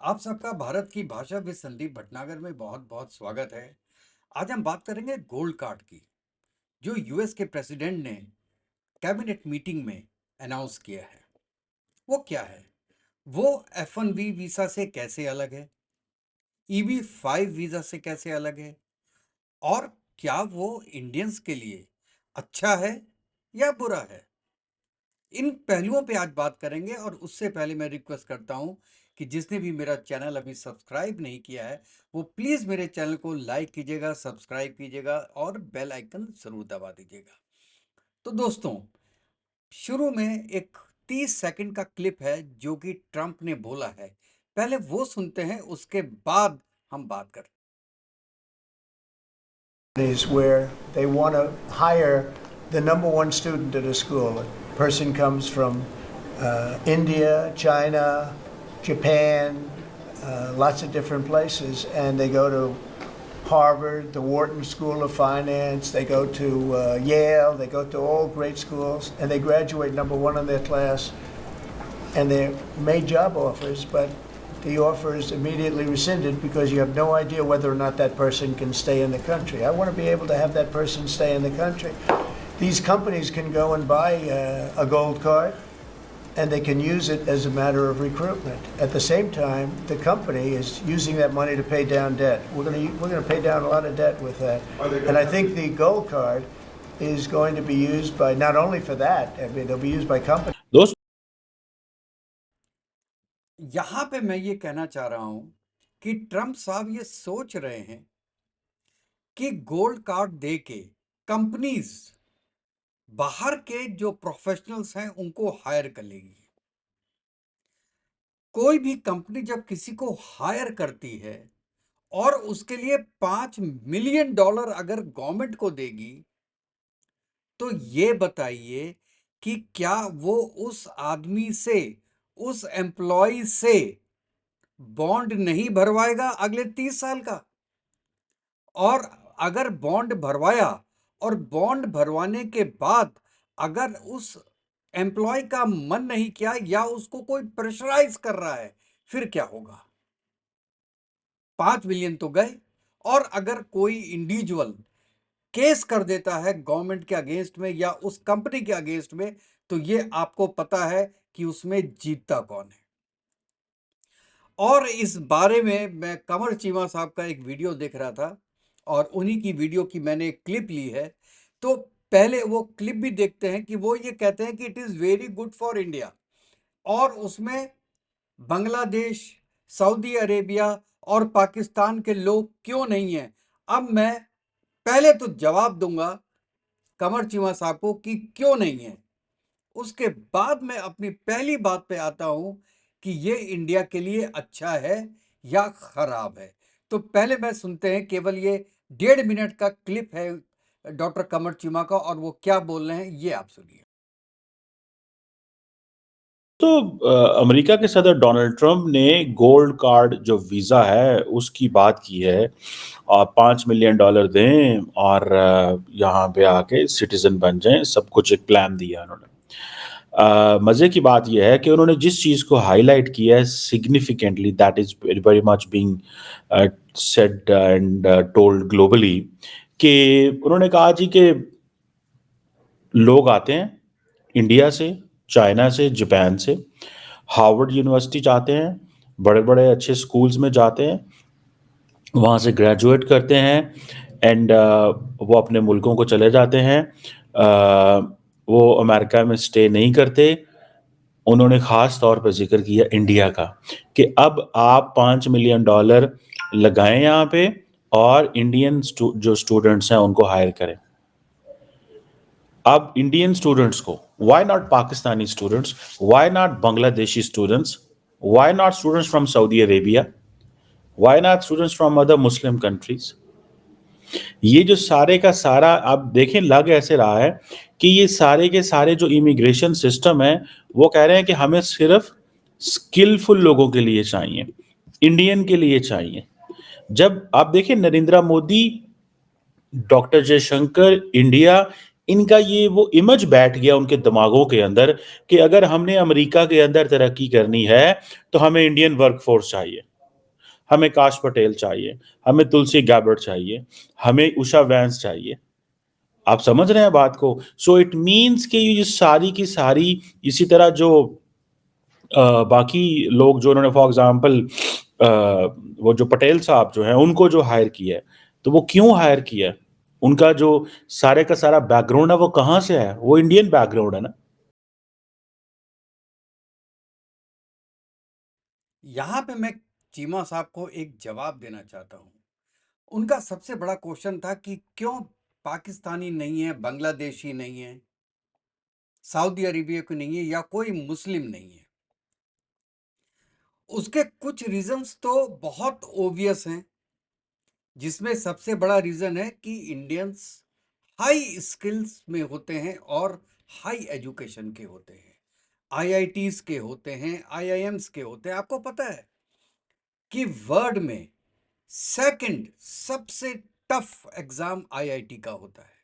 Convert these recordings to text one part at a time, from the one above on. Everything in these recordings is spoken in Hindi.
आप सबका भारत की भाषा विद संदीप भटनागर में बहुत बहुत स्वागत है। आज हम बात करेंगे गोल्ड कार्ड की, जो यूएस के प्रेसिडेंट ने कैबिनेट मीटिंग में अनाउंस किया है। वो क्या है? वो F1B वीज़ा से कैसे अलग है? EB-5 वीज़ा से कैसे अलग है? और क्या वो इंडियंस के लिए अच्छा है या बुरा है? इन पहलुओं पे आज बात करेंगे, और उससे पहले मैं रिक्वेस्ट करता हूं कि जिसने भी मेरा चैनल अभी सब्सक्राइब नहीं किया है वो प्लीज़ मेरे चैनल को लाइक कीजिएगा, सब्सक्राइब कीजिएगा और बेल आइकन ज़रूर दबा दीजिएगा। तो दोस्तों, शुरू में एक 30 सेकंड का क्लिप है जो कि ट्रंप ने बोला है। पहले वो सुनते हैं, उसके बाद हम बात करते हैं। Is where they want to hire the number one student at a school. A person comes from India, China, Japan, lots of different places, and they go to Harvard, the Wharton School of Finance, they go to Yale, they go to all great schools, and they graduate number one in their class, and they're made job offers, but the offer is immediately rescinded because you have no idea whether or not that person can stay in the country. I want to be able to have that person stay in the country. These companies can go and buy a gold card, and they can use it as a matter of recruitment. At the same time, the company is using that money to pay down debt. We're going to pay down a lot of debt with that. And I think the gold card is going to be used by not only for that, I mean, it'll be used by companies. दोस्त यहां पे मैं ये कहना चाह रहा हूं कि ट्रंप साहब ये सोच रहे हैं कि गोल्ड कार्ड दे के कंपनीज बाहर के जो प्रोफेशनल्स हैं उनको हायर कर लेगी। कोई भी कंपनी जब किसी को हायर करती है और उसके लिए $5 मिलियन अगर गवर्नमेंट को देगी, तो ये बताइए कि क्या वो उस आदमी से, उस एम्प्लॉय से बॉन्ड नहीं भरवाएगा अगले 30 साल का? और अगर बॉन्ड भरवाया और बॉन्ड भरवाने के बाद अगर उस एम्प्लॉय का मन नहीं किया या उसको कोई प्रेशराइज कर रहा है, फिर क्या होगा? 5 मिलियन तो गए। और अगर कोई इंडिविजुअल केस कर देता है गवर्नमेंट के अगेंस्ट में या उस कंपनी के अगेंस्ट में, तो ये आपको पता है कि उसमें जीतता कौन है। और इस बारे में मैं कंवर चीमा साहब का एक वीडियो देख रहा था और उन्हीं की वीडियो की मैंने एक क्लिप ली है। तो पहले वो क्लिप भी देखते हैं कि वो ये कहते हैं कि it is very good for India, और उसमें बांग्लादेश, सऊदी अरेबिया और पाकिस्तान के लोग क्यों नहीं हैं। अब मैं पहले तो जवाब दूंगा कंवर चीमा साहब को कि क्यों नहीं है, उसके बाद मैं अपनी पहली बात पे आता हूं कि ये इंडिया के लिए अच्छा है या खराब है। तो पहले मैं सुनते हैं, केवल ये 1.5 मिनट का क्लिप है डॉक्टर कमर चीमा का, और वो क्या बोल रहे हैं ये आप सुनिए। तो अमेरिका के सदर डोनाल्ड ट्रंप ने गोल्ड कार्ड जो वीज़ा है उसकी बात की है और $5 मिलियन दें और यहाँ पे आके सिटीजन बन जाएं, सब कुछ एक प्लान दिया उन्होंने। मज़े की बात यह है कि उन्होंने जिस चीज़ को हाईलाइट किया है significantly, that is very much being said and told globally, कि उन्होंने कहा जी कि लोग आते हैं इंडिया से, चाइना से, जापान से, हार्वर्ड यूनिवर्सिटी जाते हैं, बड़े-बड़े अच्छे स्कूल्स में जाते हैं, वहाँ से ग्रेजुएट करते हैं एंड वो अपने मुल्कों को चले जाते हैं। वो अमेरिका में स्टे नहीं करते। उन्होंने ख़ास तौर पे ज़िक्र किया इंडिया का कि अब आप $5 मिलियन लगाएँ यहाँ पे और इंडियन जो स्टूडेंट्स हैं उनको हायर करें। अब इंडियन स्टूडेंट्स को, why not Pakistani students, why not Bangladeshi students, why not students from Saudi Arabia, why not students from other Muslim countries. ये जो सारे का सारा आप देखें, लग ऐसे रहा है कि ये सारे के सारे जो इमिग्रेशन सिस्टम है वो कह रहे हैं कि हमें सिर्फ स्किलफुल लोगों के लिए चाहिए, इंडियन के लिए चाहिए। जब आप देखें नरेंद्र मोदी, डॉक्टर जयशंकर, इंडिया, इनका ये वो इमेज बैठ गया उनके दिमागों के अंदर कि अगर हमने अमेरिका के अंदर तरक्की करनी है तो हमें इंडियन वर्कफोर्स चाहिए। हमें काश पटेल चाहिए, हमें तुलसी गैबर्ट चाहिए, हमें उषा वैंस चाहिए। आप समझ रहे हैं बात को? सो इट मीन्स कि ये सारी की सारी इसी तरह जो बाकी लोग जो उन्होंने फॉर एग्जांपल वो जो पटेल साहब जो हैं उनको जो हायर किया है, तो वो क्यों हायर किया है? उनका जो सारे का सारा बैकग्राउंड है वो कहाँ से है? वो इंडियन बैकग्राउंड है ना। यहाँ पे मैं चीमा साहब को एक जवाब देना चाहता हूँ। उनका सबसे बड़ा क्वेश्चन था कि क्यों पाकिस्तानी नहीं है, बांग्लादेशी नहीं है, सऊदी अरेबिया को नहीं है या कोई मुस्लिम नहीं है। उसके कुछ रीजंस तो बहुत ओवियस हैं, जिसमें सबसे बड़ा रीजन है कि इंडियंस हाई स्किल्स में होते हैं और हाई एजुकेशन के होते हैं, आईआईटीज के होते हैं, आईआईएम्स के होते हैं। आपको पता है कि वर्ल्ड में सेकंड सबसे टफ एग्जाम आईआईटी का होता है।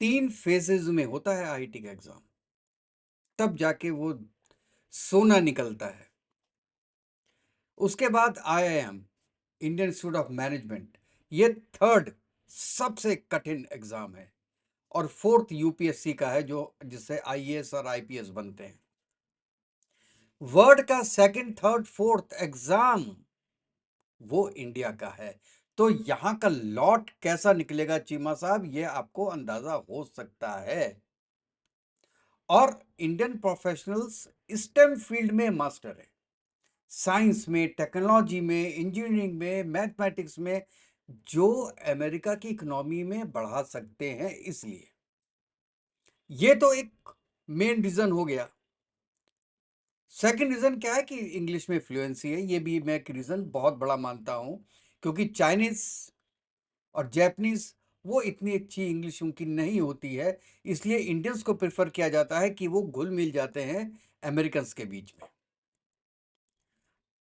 3 फेजेज में होता है आईआईटी का एग्जाम, तब जाके वो सोना निकलता है। उसके बाद IIM, Indian institute of management, ये थर्ड सबसे कठिन एग्जाम है। और फोर्थ यूपीएससी का है, जो जिससे आईएएस और आईपीएस बनते हैं। वर्ल्ड का सेकंड, थर्ड, फोर्थ एग्जाम वो इंडिया का है। तो यहां का लॉट कैसा निकलेगा चीमा साहब, ये आपको अंदाजा हो सकता है। और इंडियन प्रोफेशनल्स स्टेम फील्ड में मास्टर है, साइंस में, टेक्नोलॉजी में, इंजीनियरिंग में, मैथमेटिक्स में, जो अमेरिका की इकोनॉमी में बढ़ा सकते हैं। इसलिए ये तो एक मेन रीजन हो गया। सेकंड रीजन क्या है कि इंग्लिश में फ्लुएंसी है, ये भी मैं एक रीजन बहुत बड़ा मानता हूं, क्योंकि चाइनीज और जैपनीज वो इतनी अच्छी इंग्लिश उनकी नहीं होती है, इसलिए इंडियंस को प्रेफर किया जाता है कि वो घुल मिल जाते हैं अमेरिकन्स के बीच में।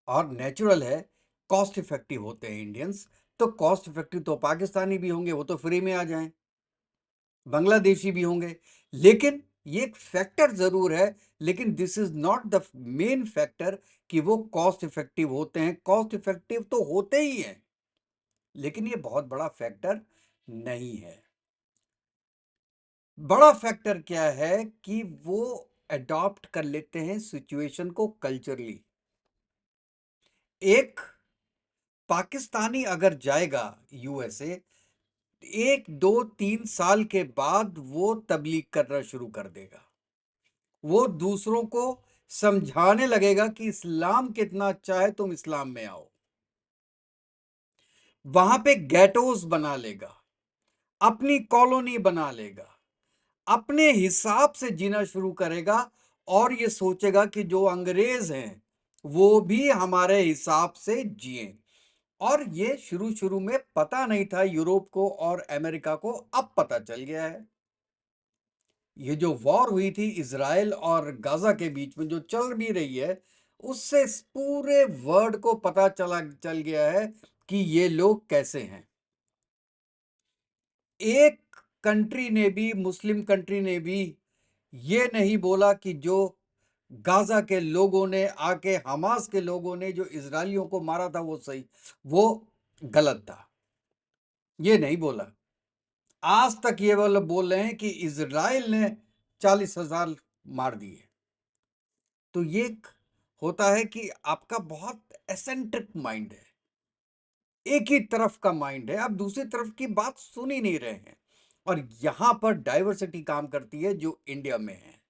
और नेचुरल है, कॉस्ट इफेक्टिव होते हैं इंडियंस। तो कॉस्ट इफेक्टिव तो पाकिस्तानी भी होंगे, वो तो फ्री में आ जाएं, बांग्लादेशी भी होंगे। लेकिन ये एक फैक्टर जरूर है, लेकिन this is not the main factor कि वो कॉस्ट इफेक्टिव होते हैं। कॉस्ट इफेक्टिव तो होते ही हैं, लेकिन ये बहुत बड़ा फैक्टर नहीं है। बड़ा फैक्टर क्या है कि वो अडॉप्ट कर लेते हैं सिचुएशन को कल्चरली। एक पाकिस्तानी अगर जाएगा यूएसए, 1 2 3 साल के बाद वो तबलीग करना शुरू कर देगा। वो दूसरों को समझाने लगेगा कि इस्लाम कितना अच्छा है, तुम इस्लाम में आओ। वहां पे गेटोस बना लेगा, अपनी कॉलोनी बना लेगा, अपने हिसाब से जीना शुरू करेगा। और ये सोचेगा कि जो अंग्रेज हैं वो भी हमारे हिसाब से जिए। और ये शुरू शुरू में पता नहीं था यूरोप को और अमेरिका को, अब पता चल गया है। ये जो वॉर हुई थी इजराइल और गाजा के बीच में, जो चल भी रही है, उससे इस पूरे वर्ल्ड को पता चल गया है कि ये लोग कैसे हैं। एक कंट्री ने भी, मुस्लिम कंट्री ने भी ये नहीं बोला कि जो गाजा के लोगों ने आके, हमास के लोगों ने जो इजरायलियों को मारा था वो सही, वो गलत था, ये नहीं बोला। आज तक ये वाले बोल रहे हैं कि इजराइल ने 40,000 मार दिए। तो ये होता है कि आपका बहुत एसेंट्रिक माइंड है, एक ही तरफ का माइंड है, आप दूसरी तरफ की बात सुन ही नहीं रहे हैं। और यहां पर डाइवर्सिटी काम करती है जो इंडिया में है,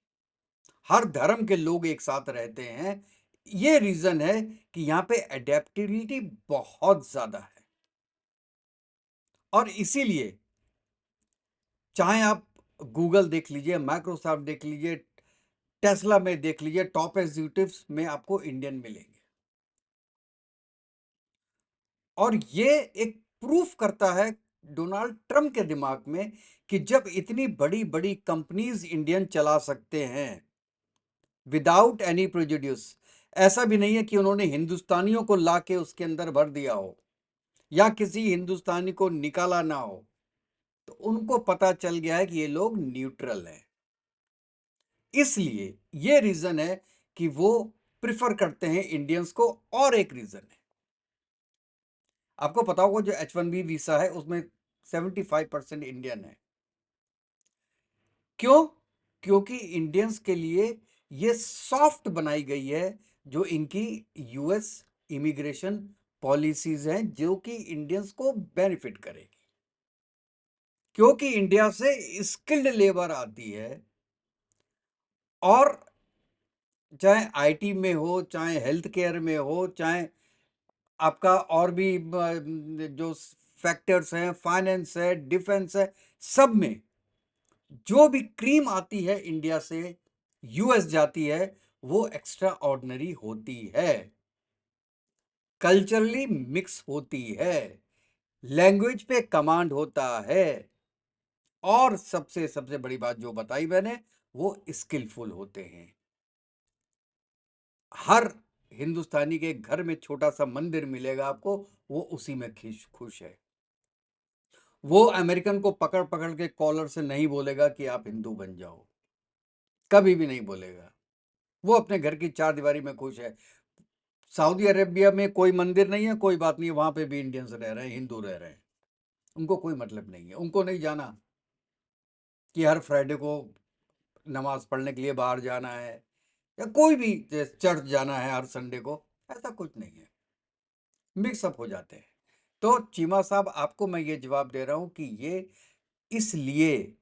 हर धर्म के लोग एक साथ रहते हैं। ये रीजन है कि यहां पे एडेप्टेबिलिटी बहुत ज्यादा है। और इसीलिए चाहे आप गूगल देख लीजिए, माइक्रोसॉफ्ट देख लीजिए, टेस्ला में देख लीजिए, टॉप एग्जीक्यूटिव्स में आपको इंडियन मिलेंगे। और ये एक प्रूफ करता है डोनाल्ड ट्रंप के दिमाग में कि जब इतनी बड़ी बड़ी कंपनीज इंडियन चला सकते हैं विदाउट एनी प्रेजुडिस, ऐसा भी नहीं है कि उन्होंने हिंदुस्तानियों को लाके उसके अंदर भर दिया हो या किसी हिंदुस्तानी को निकाला ना हो, तो उनको पता चल गया है कि ये लोग न्यूट्रल हैं। इसलिए ये रीजन है कि वो प्रिफर करते हैं इंडियंस को। और एक रीजन है, आपको पता होगा जो H1B वीसा है उसमें 75% इंडियन है। क्यों? क्योंकि इंडियंस के लिए ये सॉफ्ट बनाई गई है, जो इनकी यूएस इमिग्रेशन पॉलिसीज हैं, जो कि इंडियंस को बेनिफिट करेगी। क्योंकि इंडिया से स्किल्ड लेबर आती है, और चाहे आईटी में हो, चाहे हेल्थ केयर में हो, चाहे आपका और भी जो फैक्टर्स हैं, फाइनेंस है, डिफेंस है, सब में जो भी क्रीम आती है इंडिया से यूएस जाती है, वो एक्स्ट्रा ऑर्डिनरी होती है, कल्चरली मिक्स होती है, लैंग्वेज पे कमांड होता है, और सबसे सबसे बड़ी बात जो बताई मैंने, वो स्किलफुल होते हैं। हर हिंदुस्तानी के घर में छोटा सा मंदिर मिलेगा आपको, वो उसी में खुश है। वो अमेरिकन को पकड़ पकड़ के कॉलर से नहीं बोलेगा कि आप हिंदू बन जाओ, कभी भी नहीं बोलेगा। वो अपने घर की चार दीवारी में खुश है। सऊदी अरेबिया में कोई मंदिर नहीं है, कोई बात नहीं, वहां पे भी इंडियंस रह रहे हैं, हिंदू रह रहे हैं, उनको कोई मतलब नहीं है। उनको नहीं जाना कि हर फ्राइडे को नमाज पढ़ने के लिए बाहर जाना है, या कोई भी चर्च जाना है हर संडे को, ऐसा कुछ नहीं है, मिक्सअप हो जाते हैं। तो चीमा साहब, आपको मैं ये जवाब दे रहा हूं कि ये इसलिए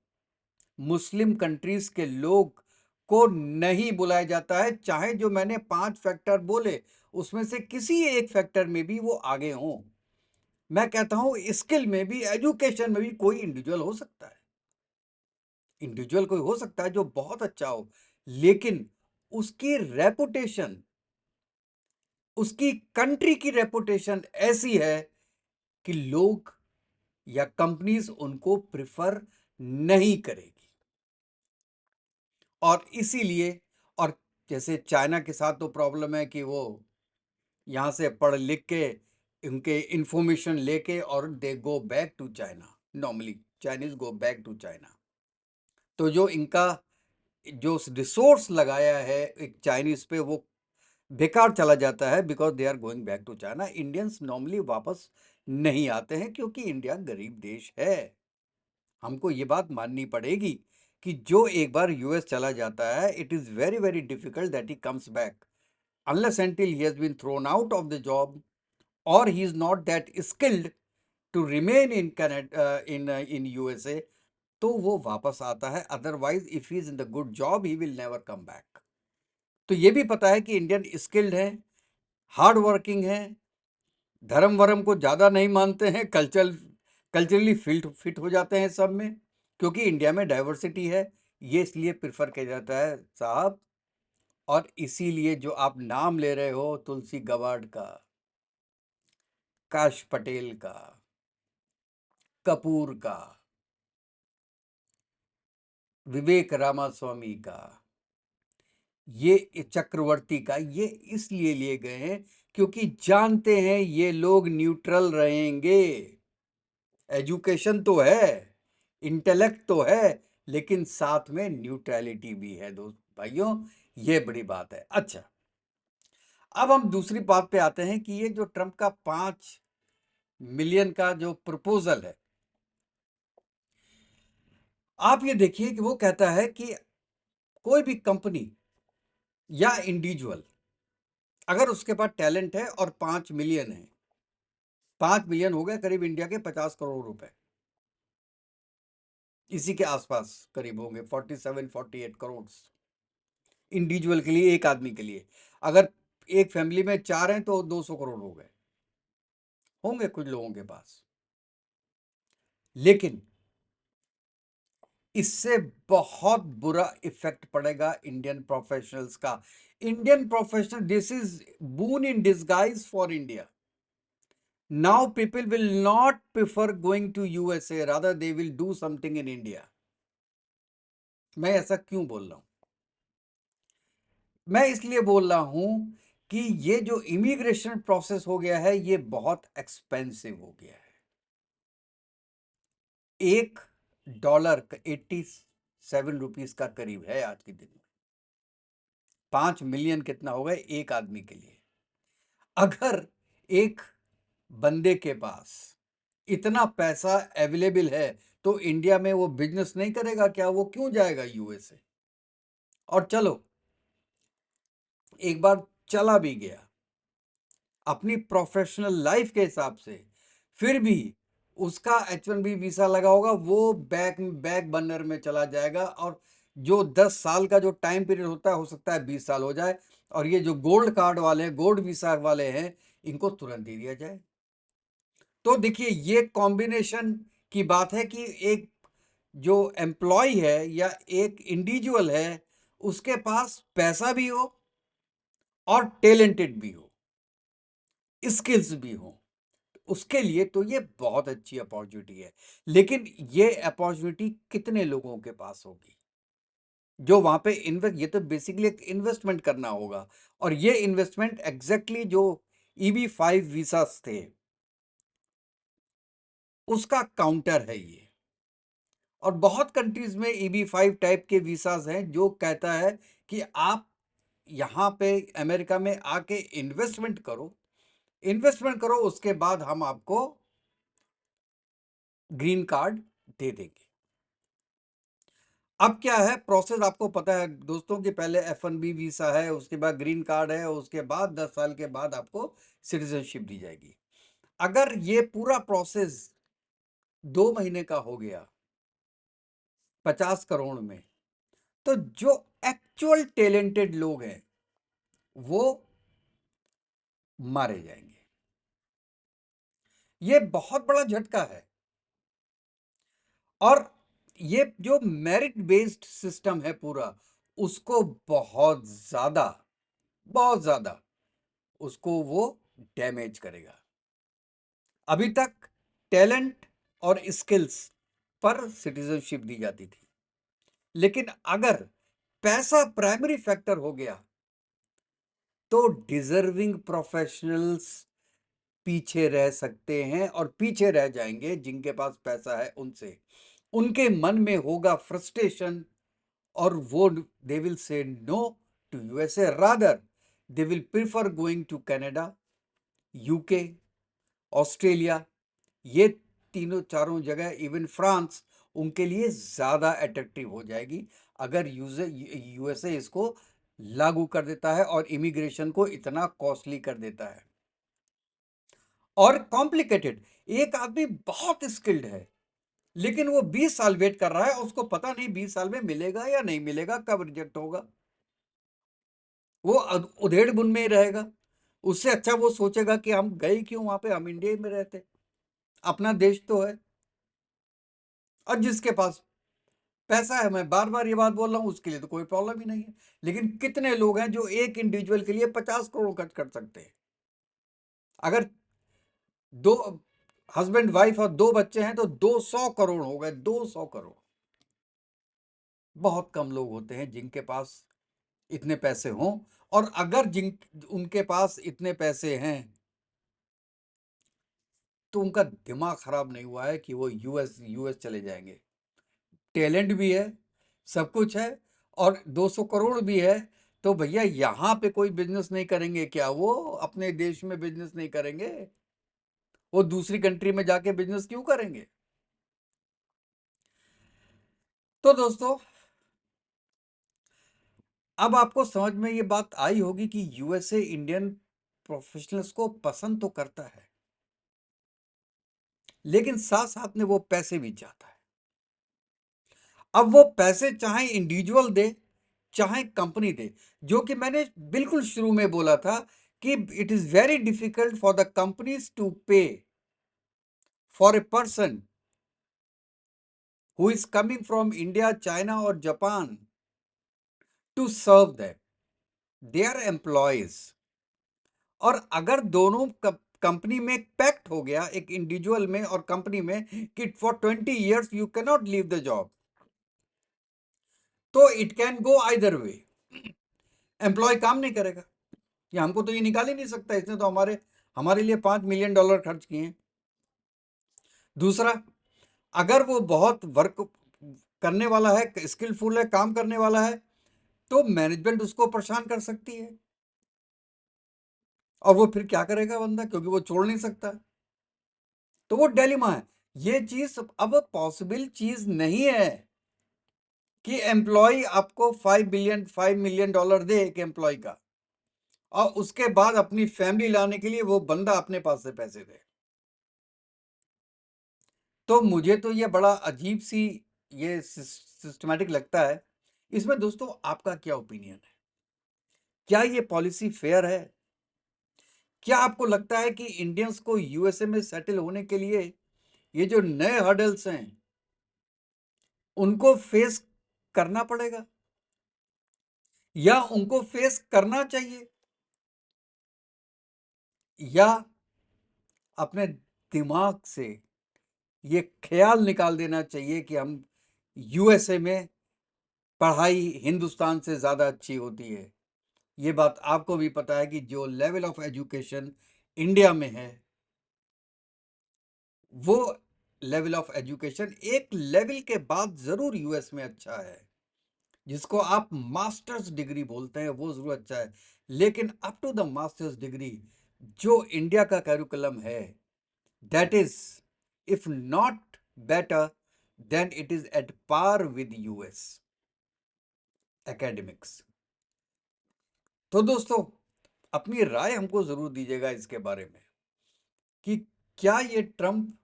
मुस्लिम कंट्रीज के लोग को नहीं बुलाया जाता है, चाहे जो मैंने 5 फैक्टर बोले उसमें से किसी एक फैक्टर में भी वो आगे हों। मैं कहता हूं स्किल में भी, एजुकेशन में भी कोई इंडिविजुअल हो सकता है, इंडिविजुअल कोई हो सकता है जो बहुत अच्छा हो, लेकिन उसकी रेपुटेशन, उसकी कंट्री की रेपुटेशन ऐसी है कि लोग या कंपनीज उनको प्रिफर नहीं करेगी। और इसीलिए, और जैसे चाइना के साथ तो प्रॉब्लम है कि वो यहाँ से पढ़ लिख के उनके इंफॉर्मेशन लेके और they go back to China, normally Chinese go back to China. तो जो इनका जो रिसोर्स लगाया है एक चाइनीज पे, वो बेकार चला जाता है, because they are going back to China. Indians normally वापस नहीं आते हैं, क्योंकि इंडिया गरीब देश है। हमको ये बात माननी पड़ेगी कि जो एक बार यूएस चला जाता है, it is very very difficult that he comes back, unless until he has been thrown out of the job, or he is not that skilled to remain in Canada, in USA, तो वो वापस आता है। Otherwise if he is in the good job, he will never come back. तो ये भी पता है कि इंडियन स्किल्ड है, हार्ड वर्किंग है, धर्म वर्म को ज्यादा नहीं मानते हैं, कल्चरली फिट हो जाते हैं सब में, क्योंकि इंडिया में डाइवर्सिटी है। ये इसलिए प्रिफर किया जाता है साहब। और इसीलिए जो आप नाम ले रहे हो, तुलसी गवाड का, काश पटेल का, कपूर का, विवेक रामास्वामी का, ये चक्रवर्ती का, ये इसलिए लिए गए हैं क्योंकि जानते हैं ये लोग न्यूट्रल रहेंगे। एजुकेशन तो है, इंटेलेक्ट तो है, लेकिन साथ में न्यूट्रलिटी भी है दोस्त भाइयों, ये बड़ी बात है। अच्छा, अब हम दूसरी बात पे आते हैं कि ये जो ट्रंप का 5 मिलियन का जो प्रपोजल है, आप ये देखिए कि वो कहता है कि कोई भी कंपनी या इंडिविजुअल, अगर उसके पास टैलेंट है और 5 मिलियन है, 5 मिलियन हो गए करीब इंडिया के 50 करोड़ रुपए, इसी के आसपास करीब होंगे, 47-48 करोड़ इंडिविजुअल के लिए, एक आदमी के लिए। अगर एक फैमिली में 4 हैं तो 200 करोड़ हो गए होंगे कुछ लोगों के पास। लेकिन इससे बहुत बुरा इफेक्ट पड़ेगा इंडियन प्रोफेशनल्स का। Indian professional, this is boon in disguise for India. Now people will not prefer going to USA, rather they will do something in India. मैं ऐसा क्यों बोल रहा हूं? मैं इसलिए बोल रहा हूं कि ये जो इमिग्रेशन प्रोसेस हो गया है, ये बहुत एक्सपेंसिव हो गया है। $1 87 का करीब है आज के दिन में। 5 मिलियन कितना होगा एक आदमी के लिए? अगर एक बंदे के पास इतना पैसा अवेलेबल है तो इंडिया में वो बिजनेस नहीं करेगा क्या? वो क्यों जाएगा यूएसए? और चलो, एक बार चला भी गया अपनी प्रोफेशनल लाइफ के हिसाब से, फिर भी उसका H1B वीसा लगा होगा, वो बैक बर्नर में चला जाएगा। और जो 10 साल का जो टाइम पीरियड होता है, हो सकता है 20 साल हो जाए। और ये जो गोल्ड कार्ड वाले हैं, गोल्ड वीसा वाले हैं, इनको तुरंत दे दिया जाए। तो देखिए, ये कॉम्बिनेशन की बात है कि एक जो एम्प्लॉय है या एक इंडिविजुअल है, उसके पास पैसा भी हो और टैलेंटेड भी हो, स्किल्स भी हो, उसके लिए तो ये बहुत अच्छी अपॉर्चुनिटी है। लेकिन ये अपॉर्चुनिटी कितने लोगों के पास होगी जो वहां पे इन्वेस्ट? ये तो बेसिकली एक इन्वेस्टमेंट करना होगा, और ये इन्वेस्टमेंट एग्जैक्टली जो EB-5 वीसा थे उसका काउंटर है ये। और बहुत कंट्रीज में EB-5 टाइप के वीसाज हैं जो कहता है कि आप यहाँ पे अमेरिका में आके इन्वेस्टमेंट करो, उसके बाद हम आपको ग्रीन कार्ड दे देंगे। अब क्या है प्रोसेस, आपको पता है दोस्तों, कि पहले F1B वीसा है, उसके बाद ग्रीन कार्ड है, उसके बाद 10 साल के बाद आपको सिटीजनशिप दी जाएगी। अगर ये पूरा प्रोसेस 2 महीने का हो गया 50 करोड़ में, तो जो एक्चुअल टैलेंटेड लोग हैं वो मारे जाएंगे। ये बहुत बड़ा झटका है। और ये जो मेरिट बेस्ड सिस्टम है पूरा, उसको बहुत ज्यादा उसको वो डैमेज करेगा। अभी तक टैलेंट और स्किल्स पर सिटीजनशिप दी जाती थी, लेकिन अगर पैसा प्राइमरी फैक्टर हो गया तो डिजर्विंग प्रोफेशनल्स पीछे रह सकते हैं, और पीछे रह जाएंगे जिनके पास पैसा है उनसे। उनके मन में होगा फ्रस्ट्रेशन, और वो they will say no to USA, rather they will prefer going to Canada, UK, Australia. ये तीनों चारों जगह, इवन फ्रांस, उनके लिए ज्यादा अट्रैक्टिव हो जाएगी अगर यूएसए इसको लागू कर देता है और इमिग्रेशन को इतना कॉस्टली कर देता है और कॉम्प्लिकेटेड। एक आदमी बहुत स्किल्ड है, लेकिन वो 20 साल वेट कर रहा है, उसको पता नहीं 20 साल में मिलेगा या नहीं मिलेगा, कब रिजेक्ट होगा। वो उधेड़ बुन में ही रहेगा। उससे अच्छा वो सोचेगा कि हम गए क्यों वहां पे, हम इंडिया में रहते, अपना देश तो है। और जिसके पास पैसा है, मैं बार बार ये बात बोल रहा हूं, उसके लिए तो कोई प्रॉब्लम ही नहीं है। लेकिन कितने लोग हैं जो एक इंडिविजुअल के लिए 50 करोड़ खर्च कर सकते हैं? अगर दो हस्बैंड वाइफ और 2 बच्चे हैं तो 200 करोड़ हो गए, 200 करोड़। बहुत कम लोग होते हैं जिनके पास इतने पैसे हों। और अगर जिन उनके पास इतने पैसे हैं तो उनका दिमाग खराब नहीं हुआ है कि वो यूएस चले जाएंगे। टैलेंट भी है, सब कुछ है, और 200 करोड़ भी है। तो भैया, यहाँ पे कोई बिजनेस नहीं करेंगे क्या? वो अपने देश में बिजनेस नहीं करेंगे? वो दूसरी कंट्री में जाके बिजनेस क्यों करेंगे? तो दोस्तों, अब आपको समझ में ये बात आई होगी कि यूएसए इंडियन प्रोफेशनल्स को पसंद तो करता है, लेकिन साथ साथ में वो पैसे भी चाहता है। अब वो पैसे चाहे इंडिविजुअल दे, चाहे कंपनी दे, जो कि मैंने बिल्कुल शुरू में बोला था कि it is very difficult for the companies to pay for a person who is coming from India, China और Japan to serve them, they are employees. और अगर दोनों कंपनी में एक पैक्ट हो गया, एक इंडिविजुअल में और कंपनी में, कि for 20 years you can not leave the job, तो it can go either way. Employee काम नहीं करेगा, या हमको तो ये निकाल ही नहीं सकता, इसने तो हमारे लिए $5 million खर्च किए हैं। दूसरा, अगर वो बहुत वर्क करने वाला है, स्किलफुल है, काम करने वाला है, तो मैनेजमेंट उसको परेशान कर सकती है। और वो फिर क्या करेगा बंदा, क्योंकि वो छोड़ नहीं सकता। तो वो डिलेमा है। ये चीज अब पॉसिबल चीज नहीं है कि एम्प्लॉय आपको 5 मिलियन डॉलर दे एक एम्प्लॉय का, और उसके बाद अपनी फैमिली लाने के लिए वो बंदा अपने पास से पैसे दे। तो मुझे तो ये बड़ा अजीब सी ये सिस्टमैटिक लगता है। इसमें दोस्तों आपका क्या ओपिनियन है? क्या ये पॉलिसी फेयर है? क्या आपको लगता है कि इंडियंस को यूएसए में सेटल होने के लिए ये जो नए हर्डल्स हैं उनको फेस करना पड़ेगा, या उनको फेस करना चाहिए, या अपने दिमाग से ये ख्याल निकाल देना चाहिए कि हम यूएसए में पढ़ाई हिंदुस्तान से ज़्यादा अच्छी होती है? ये बात आपको भी पता है कि जो लेवल ऑफ एजुकेशन इंडिया में है, वो लेवल ऑफ एजुकेशन एक लेवल के बाद ज़रूर यूएस में अच्छा है। जिसको आप मास्टर्स डिग्री बोलते हैं वो ज़रूर अच्छा है, लेकिन up to the masters degree जो इंडिया का करिकुलम है, that is if not better than it is at par with US academics. तो दोस्तों अपनी राय हमको जरूर दीजिएगा इसके बारे में कि क्या ये ट्रम्प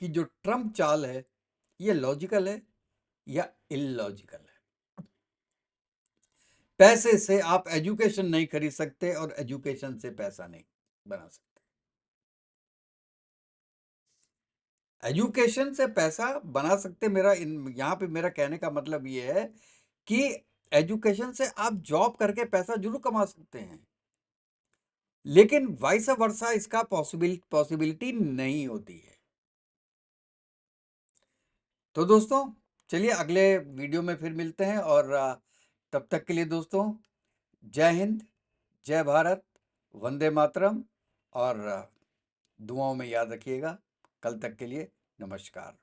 की जो ट्रम्प चाल है ये लॉजिकल है या इलॉजिकल है। पैसे से आप एजुकेशन नहीं खरीद सकते और एजुकेशन से पैसा नहीं बना सकते। एजुकेशन से पैसा बना सकते, मेरा यहाँ पे मेरा कहने का मतलब ये है कि एजुकेशन से आप जॉब करके पैसा जरूर कमा सकते हैं, लेकिन वाइस वर्सा इसका पॉसिबिलिटी नहीं होती है। तो दोस्तों चलिए अगले वीडियो में फिर मिलते हैं, और तब तक के लिए दोस्तों जय हिंद, जय भारत, वंदे मातरम, और दुआओं में याद रखिएगा। कल तक के लिए नमस्कार।